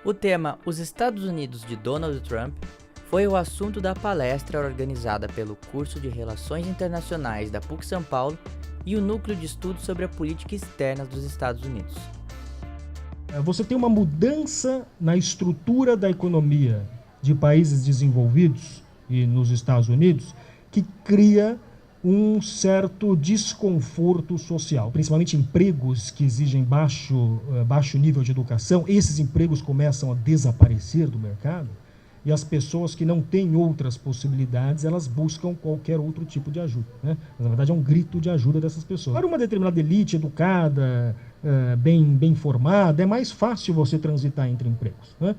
O tema Os Estados Unidos de Donald Trump foi o assunto da palestra organizada pelo curso de Relações Internacionais da PUC São Paulo e o Núcleo de Estudos sobre a Política Externa dos Estados Unidos. Você tem uma mudança na estrutura da economia de países desenvolvidos e nos Estados Unidos que cria um certo desconforto social, principalmente empregos que exigem baixo nível de educação. Esses empregos começam a desaparecer do mercado e as pessoas que não têm outras possibilidades, elas buscam qualquer outro tipo de ajuda, né? Na verdade, é um grito de ajuda dessas pessoas. Para uma determinada elite educada, bem formada, é mais fácil você transitar entre empregos, né?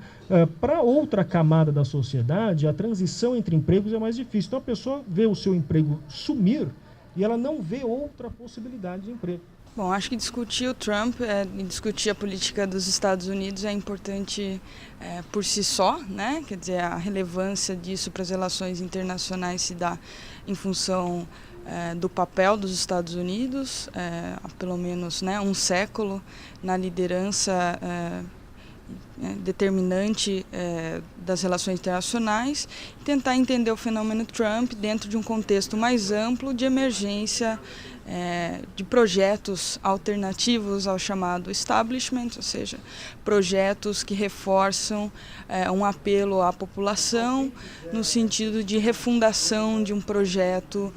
Para outra camada da sociedade, a transição entre empregos é mais difícil. Então, a pessoa vê o seu emprego sumir e ela não vê outra possibilidade de emprego. Bom, acho que discutir o Trump e discutir a política dos Estados Unidos é importante por si só, né? Quer dizer, a relevância disso para as relações internacionais se dá em função do papel dos Estados Unidos, há pelo menos, né, um século na liderança determinante das relações internacionais, e tentar entender o fenômeno Trump dentro de um contexto mais amplo de emergência de projetos alternativos ao chamado establishment, ou seja, projetos que reforçam um apelo à população no sentido de refundação de um projeto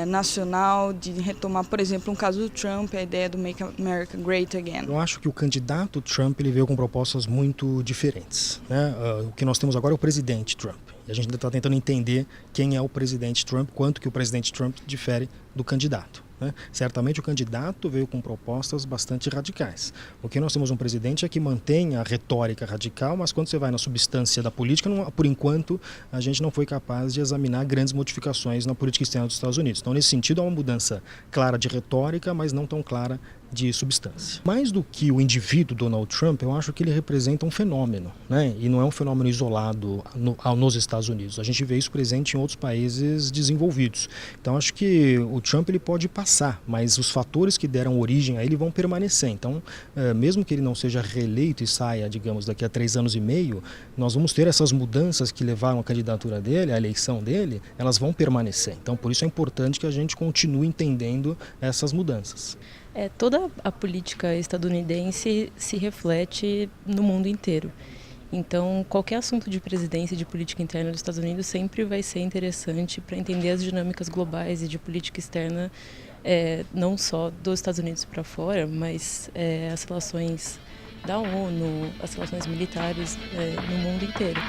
nacional, de retomar, por exemplo, no caso do Trump, a ideia do Make America Great Again. Eu acho que o candidato Trump ele veio com propostas muito diferentes, né? O que nós temos agora é o presidente Trump. E a gente ainda está tentando entender quem é o presidente Trump, quanto que o presidente Trump difere do candidato, né? Certamente o candidato veio com propostas bastante radicais. O que nós temos um presidente é que mantém a retórica radical, mas quando você vai na substância da política, por enquanto, a gente não foi capaz de examinar grandes modificações na política externa dos Estados Unidos. Então, nesse sentido, há uma mudança clara de retórica, mas não tão clara de substância. Mais do que o indivíduo Donald Trump, eu acho que ele representa um fenômeno, né? E não é um fenômeno isolado nos Estados Unidos. A gente vê isso presente em outros países desenvolvidos. Então acho que o Trump ele pode passar, mas os fatores que deram origem a ele vão permanecer. Então, mesmo que ele não seja reeleito e saia, digamos, daqui a 3 anos e meio, nós vamos ter essas mudanças que levaram a candidatura dele, a eleição dele, elas vão permanecer. Então, por isso é importante que a gente continue entendendo essas mudanças. Toda a política estadunidense se reflete no mundo inteiro. Então, qualquer assunto de presidência e de política interna dos Estados Unidos sempre vai ser interessante para entender as dinâmicas globais e de política externa, não só dos Estados Unidos para fora, mas as relações da ONU, as relações militares no mundo inteiro.